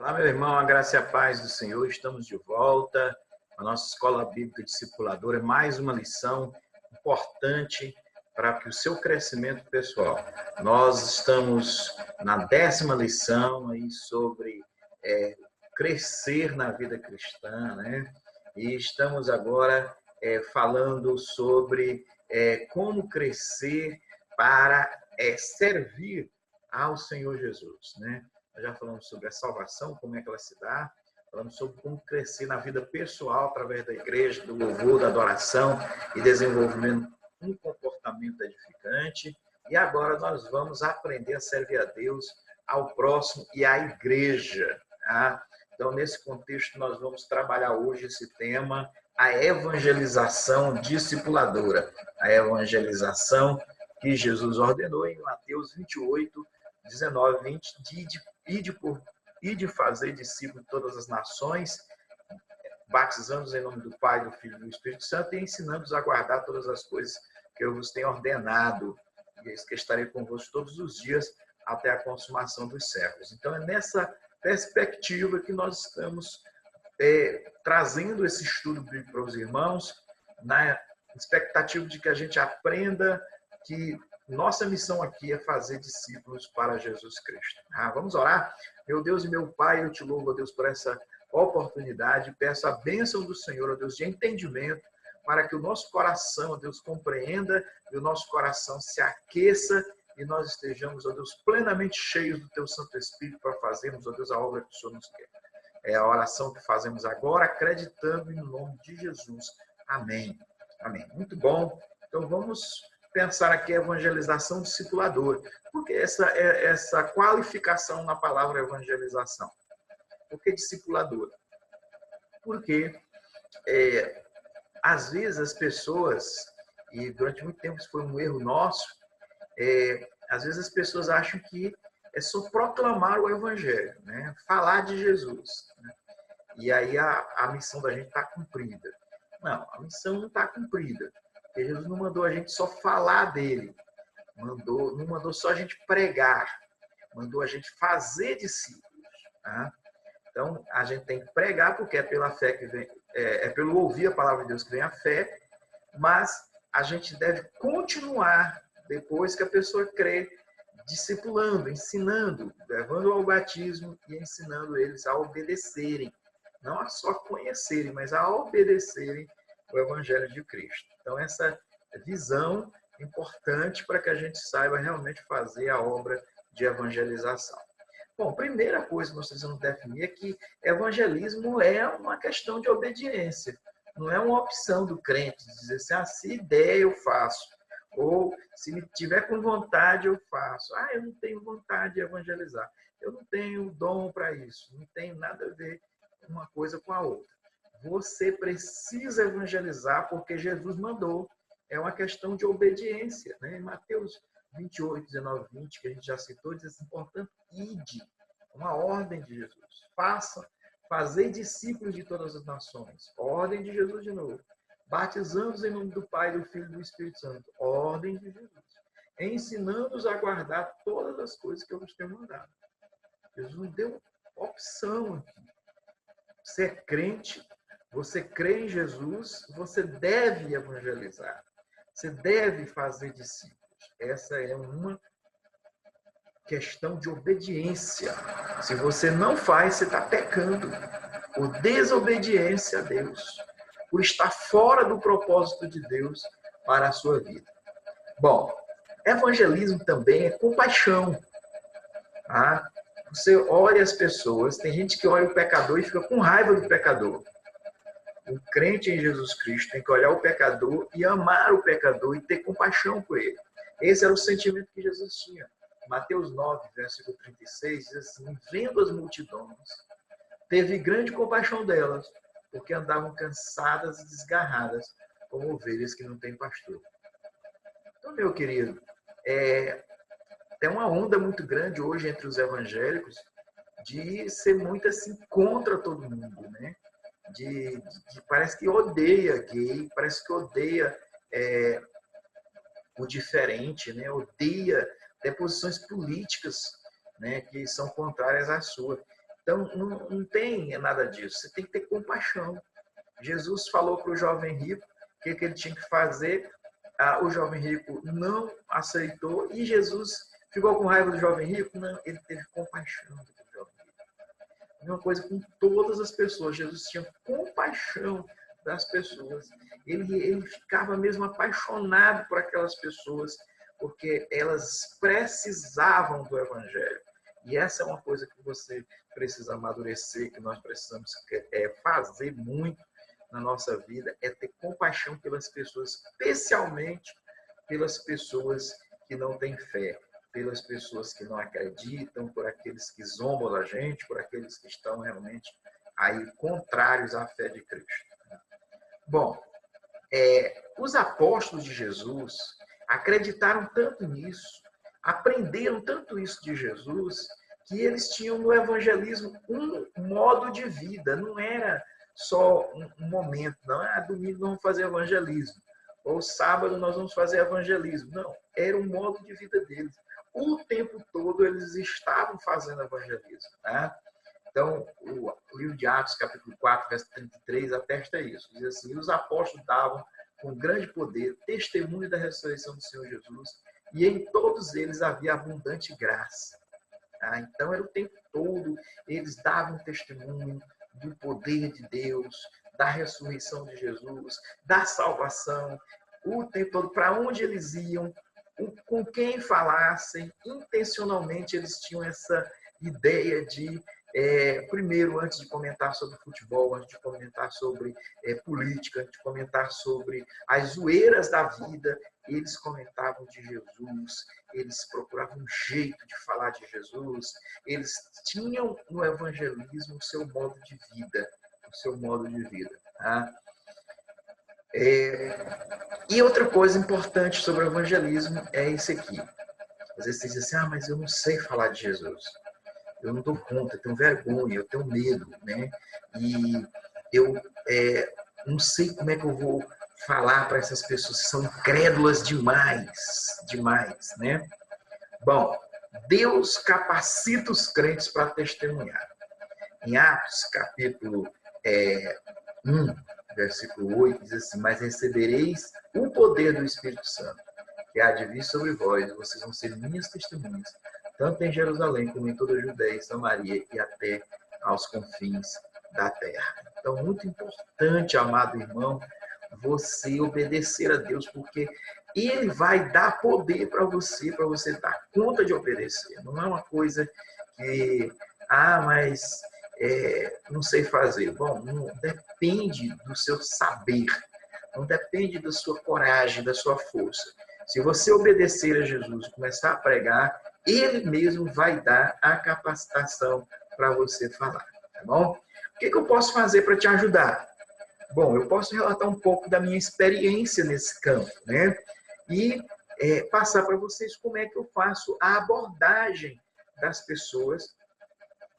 Olá, meu irmão, a graça e a paz do Senhor. Estamos de volta. A nossa Escola Bíblica Discipuladora é mais uma lição importante para que o seu crescimento pessoal. Nós estamos na 10ª lição aí sobre crescer na vida cristã, né? E estamos agora falando sobre como crescer para servir ao Senhor Jesus, né? Nós já falamos sobre a salvação, como é que ela se dá. Falamos sobre como crescer na vida pessoal através da igreja, do louvor, da adoração e desenvolvimento de um comportamento edificante. E agora nós vamos aprender a servir a Deus, ao próximo e à igreja. Tá? Então, nesse contexto, nós vamos trabalhar hoje esse tema, a evangelização discipuladora. A evangelização que Jesus ordenou em Mateus 28, 19, 20, de fazer discípulos de todas as nações, batizando-os em nome do Pai, do Filho e do Espírito Santo e ensinando-os a guardar todas as coisas que eu vos tenho ordenado. E eis que estarei convosco todos os dias até a consumação dos séculos. Então, é nessa perspectiva que nós estamos trazendo esse estudo para os irmãos, na expectativa de que a gente aprenda que nossa missão aqui é fazer discípulos para Jesus Cristo. Vamos orar? Meu Deus e meu Pai, eu te louvo, ó Deus, por essa oportunidade. Peço a bênção do Senhor, ó Deus, de entendimento, para que o nosso coração, ó Deus, compreenda e o nosso coração se aqueça e nós estejamos, ó Deus, plenamente cheios do Teu Santo Espírito para fazermos, ó Deus, a obra que o Senhor nos quer. É a oração que fazemos agora, acreditando em nome de Jesus. Amém. Amém. Muito bom. Então, vamos pensar aqui a evangelização discipuladora. Por que essa qualificação na palavra evangelização? Por que discipuladora? Porque, às vezes, as pessoas, e durante muito tempo isso foi um erro nosso, às vezes as pessoas acham que é só proclamar o evangelho, né? Falar de Jesus, né? E aí a missão da gente está cumprida. Não, a missão não está cumprida. Porque Jesus não mandou a gente só falar dele, não mandou só a gente pregar, mandou a gente fazer discípulos. Tá? Então, a gente tem que pregar, porque é pela fé que vem, é pelo ouvir a palavra de Deus que vem a fé, mas a gente deve continuar, depois que a pessoa crê, discipulando, ensinando, levando ao batismo e ensinando eles a obedecerem. Não a só conhecerem, mas a obedecerem o Evangelho de Cristo. Então, essa visão é importante para que a gente saiba realmente fazer a obra de evangelização. Bom, a primeira coisa que nós precisamos definir é que evangelismo é uma questão de obediência. Não é uma opção do crente dizer assim, se der eu faço. Ou se me tiver com vontade eu faço. Eu não tenho vontade de evangelizar. Eu não tenho dom para isso. Não tem nada a ver uma coisa com a outra. Você precisa evangelizar porque Jesus mandou. É uma questão de obediência. Né? Em Mateus 28, 19, 20, que a gente já citou, diz assim, portanto, ide. Uma ordem de Jesus. Fazei discípulos de todas as nações. Ordem de Jesus de novo. Batizando-os em nome do Pai, do Filho e do Espírito Santo. Ordem de Jesus. Ensinando-os a guardar todas as coisas que eu vos tenho mandado. Jesus deu opção aqui. Você é crente, você crê em Jesus, você deve evangelizar. Você deve fazer discípulos. Essa é uma questão de obediência. Se você não faz, você está pecando por desobediência a Deus, por estar fora do propósito de Deus para a sua vida. Bom, evangelismo também é compaixão. Tá? Você olha as pessoas, tem gente que olha o pecador e fica com raiva do pecador. O crente em Jesus Cristo tem que olhar o pecador e amar o pecador e ter compaixão por ele. Esse era o sentimento que Jesus tinha. Mateus 9, versículo 36, diz assim, vendo as multidões, teve grande compaixão delas, porque andavam cansadas e desgarradas, como ovelhas que não têm pastor. Então, meu querido, tem uma onda muito grande hoje entre os evangélicos de ser muito assim contra todo mundo, né? Parece que odeia gay, parece que odeia o diferente, né? Odeia até posições políticas, né? Que são contrárias à sua. Então, não tem nada disso. Você tem que ter compaixão. Jesus falou para o jovem rico o que ele tinha que fazer. O jovem rico não aceitou e Jesus ficou com raiva do jovem rico? Não, ele teve compaixão do jovem rico. A mesma coisa com todas as pessoas. Jesus tinha compaixão das pessoas. Ele ficava mesmo apaixonado por aquelas pessoas, porque elas precisavam do Evangelho. E essa é uma coisa que você precisa amadurecer, que nós precisamos fazer muito na nossa vida, é ter compaixão pelas pessoas, especialmente pelas pessoas que não têm fé, pelas pessoas que não acreditam, por aqueles que zombam da gente, por aqueles que estão realmente aí contrários à fé de Cristo. Bom, os apóstolos de Jesus acreditaram tanto nisso, aprenderam tanto isso de Jesus, que eles tinham no evangelismo um modo de vida, não era só um momento, não é domingo vamos fazer evangelismo, ou sábado nós vamos fazer evangelismo, não, era um modo de vida deles. O tempo todo eles estavam fazendo evangelismo, tá? Então, o livro de Atos, capítulo 4, verso 33, atesta isso. Diz assim, os apóstolos davam com grande poder testemunho da ressurreição do Senhor Jesus, e em todos eles havia abundante graça. Tá? Então, era o tempo todo, eles davam testemunho do poder de Deus, da ressurreição de Jesus, da salvação, o tempo todo, para onde eles iam, com quem falassem, intencionalmente eles tinham essa ideia de, primeiro, antes de comentar sobre futebol, antes de comentar sobre política, antes de comentar sobre as zoeiras da vida, eles comentavam de Jesus, eles procuravam um jeito de falar de Jesus, eles tinham no evangelismo o seu modo de vida, o seu modo de vida. Tá? E outra coisa importante sobre o evangelismo é isso aqui. Às vezes você diz assim, mas eu não sei falar de Jesus. Eu não dou conta, eu tenho vergonha, eu tenho medo, né? E eu não sei como é que eu vou falar para essas pessoas que são incrédulas demais, né? Bom, Deus capacita os crentes para testemunhar. Em Atos, capítulo 1, versículo 8, diz assim, mas recebereis o poder do Espírito Santo, que há de vir sobre vós, e vocês vão ser minhas testemunhas, tanto em Jerusalém como em toda a Judéia e Samaria e até aos confins da terra. Então, muito importante, amado irmão, você obedecer a Deus, porque Ele vai dar poder para você dar conta de obedecer. Não é uma coisa que, mas não sei fazer. Bom, não depende do seu saber, não depende da sua coragem, da sua força. Se você obedecer a Jesus e começar a pregar, Ele mesmo vai dar a capacitação para você falar, tá bom? O que eu posso fazer para te ajudar? Bom, eu posso relatar um pouco da minha experiência nesse campo, né? E passar para vocês como é que eu faço a abordagem das pessoas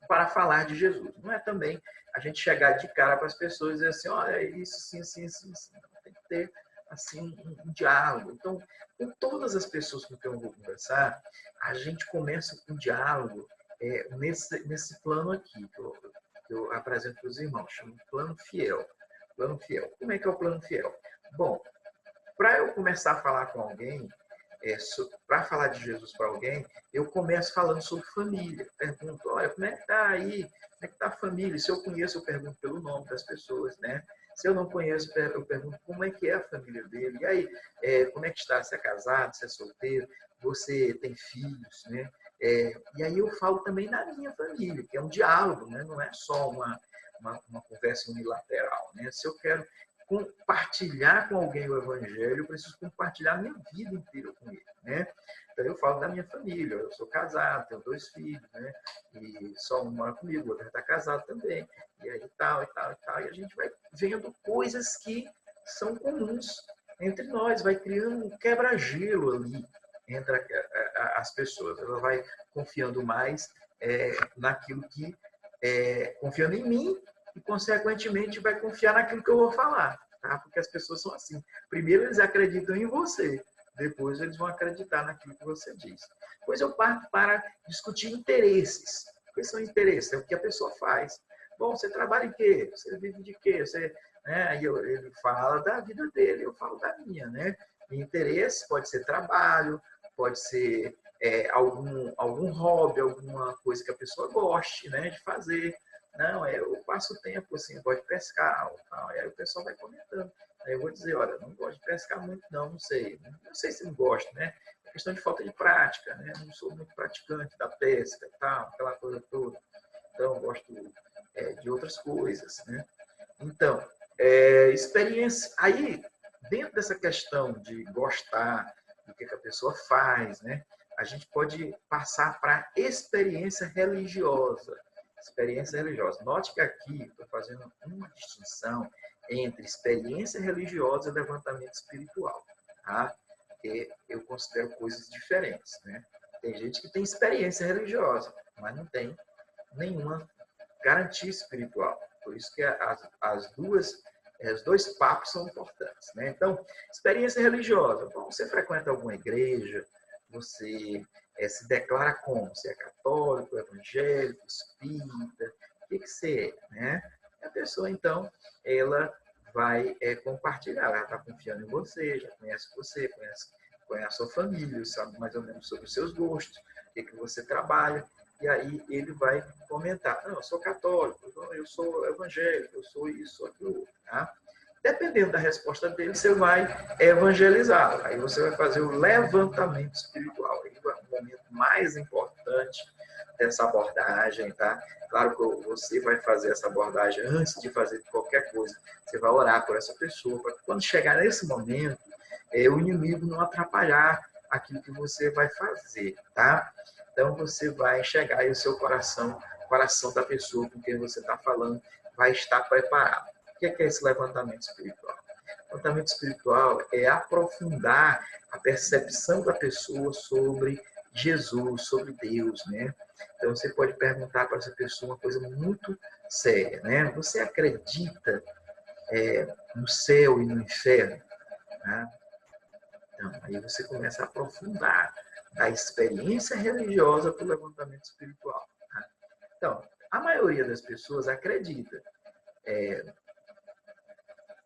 para falar de Jesus. Não é também a gente chegar de cara para as pessoas e dizer assim, olha, isso, sim, sim, sim, sim. Tem que ter, assim, um diálogo. Então, com todas as pessoas com quem eu vou conversar, a gente começa um diálogo nesse plano aqui, que eu apresento para os irmãos, chama plano fiel. Plano fiel. Como é que é o plano fiel? Bom, para eu começar a falar com alguém, para falar de Jesus para alguém, eu começo falando sobre família. Pergunto, olha, como é que está aí? Como é que está a família? Se eu conheço, eu pergunto pelo nome das pessoas, né? Se eu não conheço, eu pergunto como é que é a família dele. E aí, como é que está? Se é casado, se é solteiro? Você tem filhos, né? E aí eu falo também da minha família, que é um diálogo, né? Não é só uma conversa unilateral, né? Se eu quero compartilhar com alguém o evangelho, eu preciso compartilhar a minha vida inteira com ele, né? Então eu falo da minha família, eu sou casado, tenho 2 filhos, né? E só um mora comigo, o outro está casado também, e aí tal, e a gente vai vendo coisas que são comuns entre nós, vai criando um quebra-gelo ali entre as pessoas, ela vai confiando mais naquilo que, confiando em mim, e, consequentemente, vai confiar naquilo que eu vou falar, tá? Porque as pessoas são assim. Primeiro, eles acreditam em você, depois, eles vão acreditar naquilo que você diz. Depois, eu parto para discutir interesses. Quais são os interesses? É o que a pessoa faz. Bom, você trabalha em quê? Você vive de quê? Você, né? Aí ele fala da vida dele, eu falo da minha, né? E interesse pode ser trabalho, pode ser algum hobby, alguma coisa que a pessoa goste, né, de fazer. Não, eu passo tempo assim, eu gosto de pescar. Tal. Aí o pessoal vai comentando. Aí eu vou dizer, olha, não gosto de pescar muito, não sei. Não sei se não gosto, né? É questão de falta de prática, né? Não sou muito praticante da pesca, tal, aquela coisa toda. Então, eu gosto de outras coisas, né? Então, experiência. Aí, dentro dessa questão de gostar do que a pessoa faz, né? A gente pode passar para a experiência religiosa. Experiência religiosa. Note que aqui estou fazendo uma distinção entre experiência religiosa e levantamento espiritual. Tá? Porque eu considero coisas diferentes. Né? Tem gente que tem experiência religiosa, mas não tem nenhuma garantia espiritual. Por isso que os dois papos são importantes. Né? Então, experiência religiosa. Bom, você frequenta alguma igreja, você se declara como? Você é católico, evangélico, espírita, o que você é? Né? A pessoa, então, ela vai compartilhar, ela está confiando em você, conhece a sua família, sabe mais ou menos sobre os seus gostos, o que você trabalha, e aí ele vai comentar, não, eu sou católico, eu sou evangélico, eu sou isso, sou aquilo, tá? Dependendo da resposta dele, você vai evangelizá-lo. Aí você vai fazer o levantamento espiritual. Aí é o momento mais importante dessa abordagem, tá? Claro que você vai fazer essa abordagem antes de fazer qualquer coisa. Você vai orar por essa pessoa, para quando chegar nesse momento, o inimigo não atrapalhar aquilo que você vai fazer, tá? Então você vai chegar e o seu coração, o coração da pessoa com quem você está falando, vai estar preparado. O que é esse levantamento espiritual? O levantamento espiritual é aprofundar a percepção da pessoa sobre Jesus, sobre Deus, né? Então você pode perguntar para essa pessoa uma coisa muito séria, né? Você acredita no céu e no inferno? Né? Então, aí você começa a aprofundar da experiência religiosa para o levantamento espiritual. Tá? Então, a maioria das pessoas acredita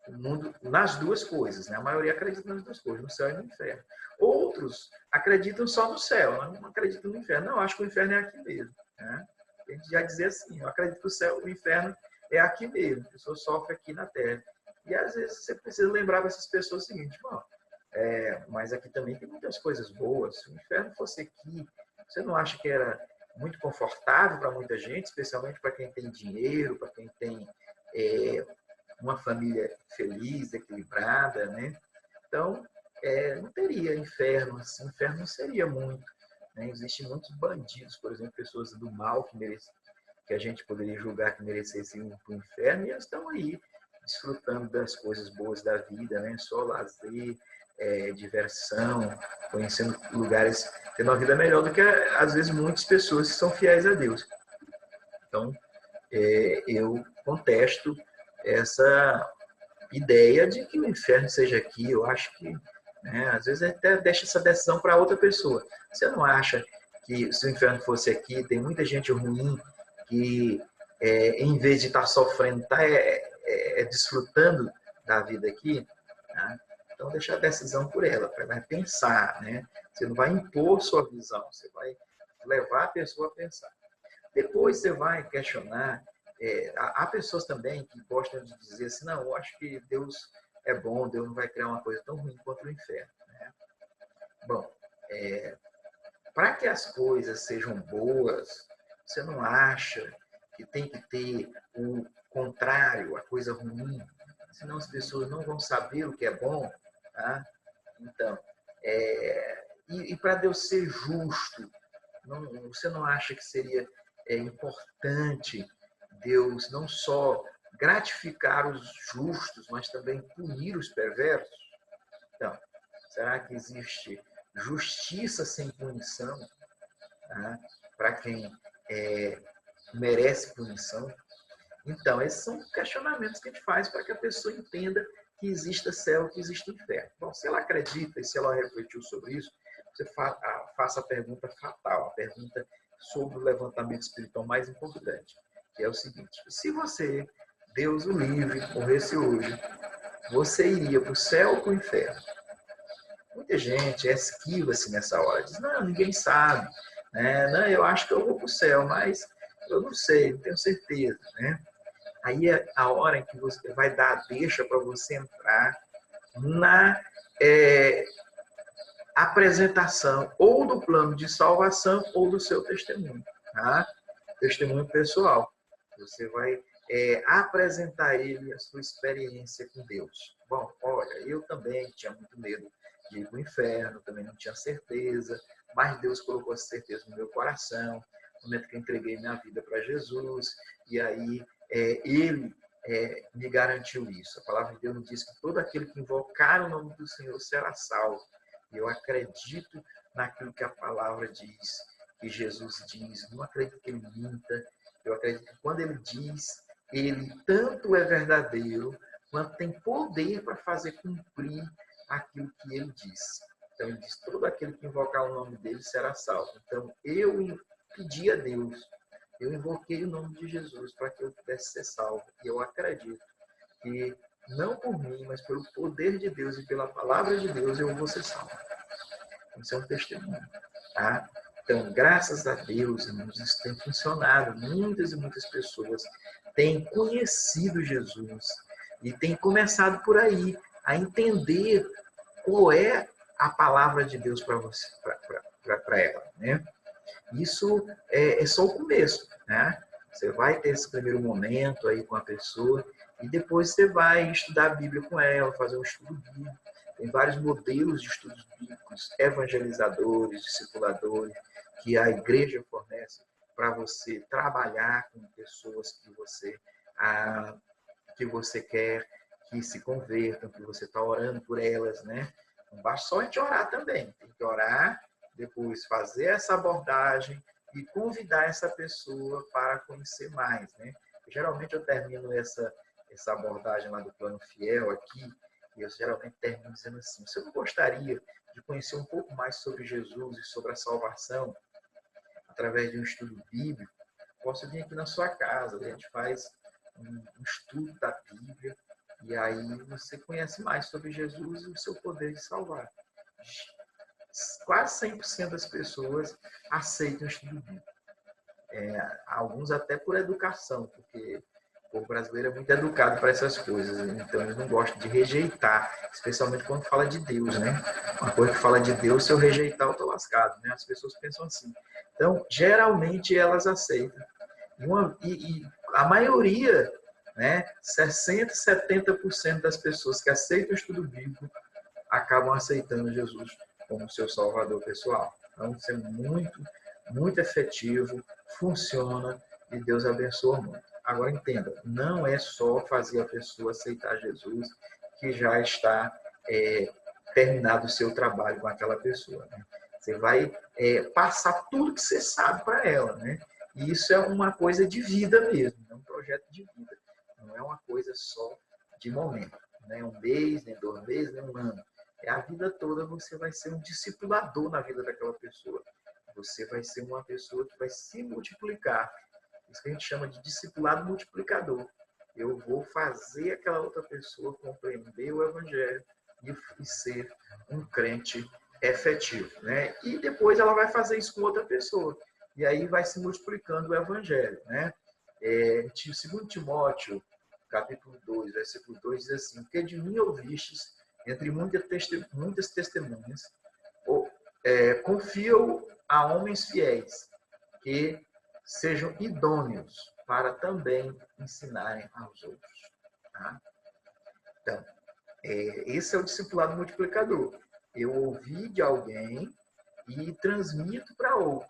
mundo, nas duas coisas, né? A maioria acredita nas duas coisas, no céu e no inferno. Outros acreditam só no céu, não acreditam no inferno. Não, acho que o inferno é aqui mesmo. Né? A gente já dizia assim, eu acredito que o inferno é aqui mesmo, a pessoa sofre aqui na Terra. E às vezes você precisa lembrar dessas pessoas o seguinte, bom, mas aqui também tem muitas coisas boas. Se o inferno fosse aqui, você não acha que era muito confortável para muita gente, especialmente para quem tem dinheiro, para quem tem uma família feliz, equilibrada, né? Então, não teria inferno, assim, inferno não seria muito. Né? Existem muitos bandidos, por exemplo, pessoas do mal que a gente poderia julgar que merecessem ir para o inferno, e eles estão aí, desfrutando das coisas boas da vida, né? Só lazer, diversão, conhecendo lugares, tendo uma vida melhor do que, às vezes, muitas pessoas que são fiéis a Deus. Então, eu contesto essa ideia de que o inferno seja aqui. Eu acho que, né, às vezes, até deixa essa decisão para outra pessoa. Você não acha que se o inferno fosse aqui, tem muita gente ruim que, em vez de estar sofrendo, está desfrutando da vida aqui? Né? Então, deixa a decisão por ela, para ela pensar. Né? Você não vai impor sua visão, você vai levar a pessoa a pensar. Depois você vai questionar. Há pessoas também que gostam de dizer assim, não, eu acho que Deus é bom, Deus não vai criar uma coisa tão ruim quanto o inferno. Né? Bom, para que as coisas sejam boas, você não acha que tem que ter o contrário, a coisa ruim? Senão as pessoas não vão saber o que é bom. Tá? Então, e para Deus ser justo, você não acha que seria importante Deus não só gratificar os justos, mas também punir os perversos? Então, será que existe justiça sem punição, tá? Para quem merece punição? Então, esses são questionamentos que a gente faz para que a pessoa entenda que exista céu, que existe inferno. Bom, se ela acredita e se ela refletiu sobre isso, você faça a pergunta fatal, a pergunta sobre o levantamento espiritual mais importante, que é o seguinte: se você, Deus o livre, morresse hoje, você iria para o céu ou para o inferno? Muita gente esquiva-se nessa hora, diz: não, ninguém sabe, né? Não, eu acho que eu vou para o céu, mas eu não sei, não tenho certeza, né? Aí é a hora em que você vai dar a deixa para você entrar na apresentação ou do plano de salvação ou do seu testemunho, tá? Testemunho pessoal. Você vai apresentar a ele a sua experiência com Deus. Bom, olha, eu também tinha muito medo de ir para o inferno, também não tinha certeza, mas Deus colocou essa certeza no meu coração, no momento que eu entreguei minha vida para Jesus, e aí ele me garantiu isso. A palavra de Deus nos diz que todo aquele que invocar o nome do Senhor será salvo. E eu acredito naquilo que a palavra diz, que Jesus diz. Não acredito que ele minta. Eu acredito que quando ele diz, ele tanto é verdadeiro, quanto tem poder para fazer cumprir aquilo que ele diz. Então ele diz: todo aquele que invocar o nome dele será salvo. Então eu pedi a Deus, eu invoquei o nome de Jesus para que eu pudesse ser salvo. E eu acredito que, não por mim, mas pelo poder de Deus e pela palavra de Deus, eu vou ser salvo. Isso é um testemunho. Tá? Então, graças a Deus, irmãos, isso tem funcionado. Muitas e muitas pessoas têm conhecido Jesus e têm começado por aí a entender qual é a palavra de Deus para você, para ela, né? Isso é só o começo, né? Você vai ter esse primeiro momento aí com a pessoa e depois você vai estudar a Bíblia com ela, fazer um estudo bíblico. Tem vários modelos de estudos bíblicos, evangelizadores, discipuladores, que a igreja fornece para você trabalhar com pessoas que você quer que se convertam, que você está orando por elas, né? Não basta só a gente orar também, tem que orar, depois fazer essa abordagem e convidar essa pessoa para conhecer mais, né? Geralmente eu termino essa abordagem lá do Plano Fiel aqui, e eu geralmente termino dizendo assim: você não gostaria de conhecer um pouco mais sobre Jesus e sobre a salvação através de um estudo bíblico? Posso vir aqui na sua casa, a gente faz um estudo da Bíblia, e aí você conhece mais sobre Jesus e o seu poder de salvar. Quase 100% das pessoas aceitam o estudo bíblico. Alguns até por educação, porque o povo brasileiro é muito educado para essas coisas, então eles não gostam de rejeitar, especialmente quando fala de Deus, né? Uma coisa que fala de Deus, se eu rejeitar, eu estou lascado, né? As pessoas pensam assim. Então, geralmente elas aceitam. E a maioria, né, 60%, 70% das pessoas que aceitam o estudo bíblico acabam aceitando Jesus como seu salvador pessoal. Então, isso é muito, muito efetivo, funciona e Deus abençoa muito. Agora, entenda, não é só fazer a pessoa aceitar Jesus que já está terminado o seu trabalho com aquela pessoa, né? Você vai passar tudo que você sabe para ela, né? E isso é uma coisa de vida mesmo, é um projeto de vida. Não é uma coisa só de momento, não é um mês, nem 2 meses, nem 1 ano. É a vida toda. Você vai ser um discipulador na vida daquela pessoa. Você vai ser uma pessoa que vai se multiplicar. Isso que a gente chama de discipulado multiplicador. Eu vou fazer aquela outra pessoa compreender o Evangelho e ser um crente efetivo, né? E depois ela vai fazer isso com outra pessoa. E aí vai se multiplicando o Evangelho, né? 2 Timóteo, capítulo 2, versículo 2, diz assim: porque de mim ouvistes entre muitas testemunhas, confio a homens fiéis, que sejam idôneos para também ensinarem aos outros. Tá? Então, esse é o discipulado multiplicador. Eu ouvi de alguém e transmito para outro,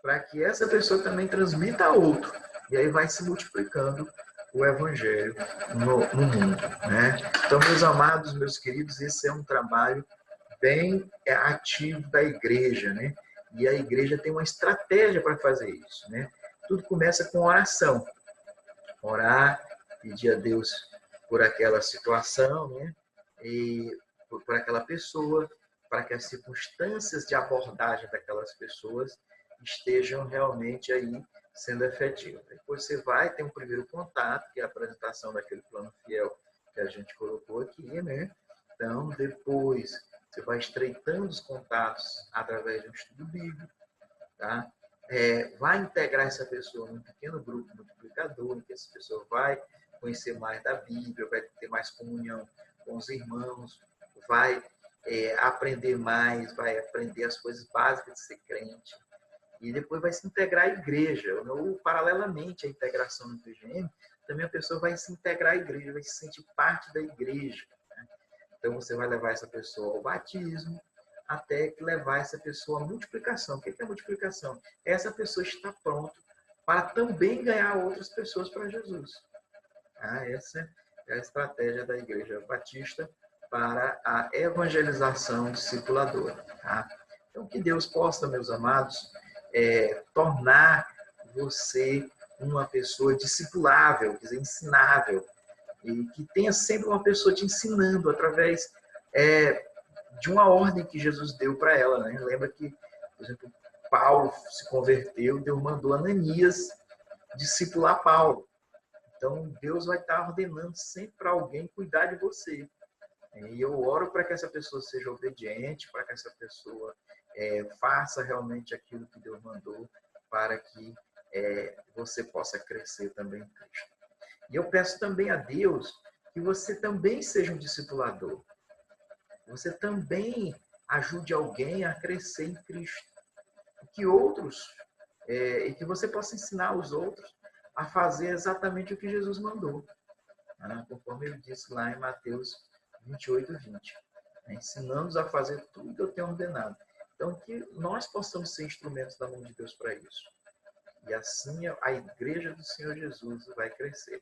para que essa pessoa também transmita a outro. E aí vai se multiplicando o Evangelho no mundo, né? Então, meus amados, meus queridos, esse é um trabalho bem ativo da igreja, né? E a igreja tem uma estratégia para fazer isso, né? Tudo começa com oração. Orar, pedir a Deus por aquela situação, né? E por aquela pessoa, para que as circunstâncias de abordagem daquelas pessoas estejam realmente aí sendo efetivas. Depois você vai ter um primeiro contato, que é a apresentação daquele plano fiel que a gente colocou aqui, né? Então, depois você vai estreitando os contatos através de um estudo bíblico, tá? Vai integrar essa pessoa num pequeno grupo multiplicador, em que essa pessoa vai conhecer mais da Bíblia, vai ter mais comunhão com os irmãos, vai aprender mais, vai aprender as coisas básicas de ser crente, e depois vai se integrar à igreja, ou paralelamente à integração no PGM, também a pessoa vai se integrar à igreja, vai se sentir parte da igreja. Né? Então você vai levar essa pessoa ao batismo, até que levar essa pessoa à multiplicação. O que é a multiplicação? Essa pessoa está pronta para também ganhar outras pessoas para Jesus. Essa é a estratégia da Igreja Batista para a evangelização discipuladora. Tá? Então, que Deus possa, meus amados, tornar você uma pessoa discipulável, quer dizer, ensinável, e que tenha sempre uma pessoa te ensinando através de uma ordem que Jesus deu para ela. Né? Lembra que, por exemplo, Paulo se converteu, Deus mandou Ananias discipular Paulo. Então, Deus vai estar ordenando sempre para alguém cuidar de você. E eu oro para que essa pessoa seja obediente, para que essa pessoa faça realmente aquilo que Deus mandou, para que você possa crescer também em Cristo. E eu peço também a Deus que você também seja um discipulador. Você também ajude alguém a crescer em Cristo. E que você possa ensinar os outros a fazer exatamente o que Jesus mandou. Conforme ele disse lá em Mateus 28:20. Ensinando-os a fazer tudo que eu tenho ordenado. Então, que nós possamos ser instrumentos da mão de Deus para isso. E assim a igreja do Senhor Jesus vai crescer.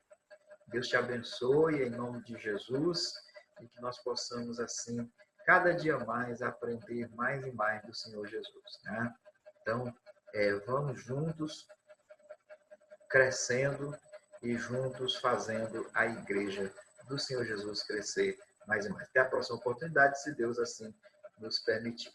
Deus te abençoe em nome de Jesus e que nós possamos, assim, cada dia mais aprender mais e mais do Senhor Jesus. Né? Então, vamos juntos crescendo e juntos fazendo a igreja do Senhor Jesus crescer mais e mais. Até a próxima oportunidade, se Deus assim nos permitir.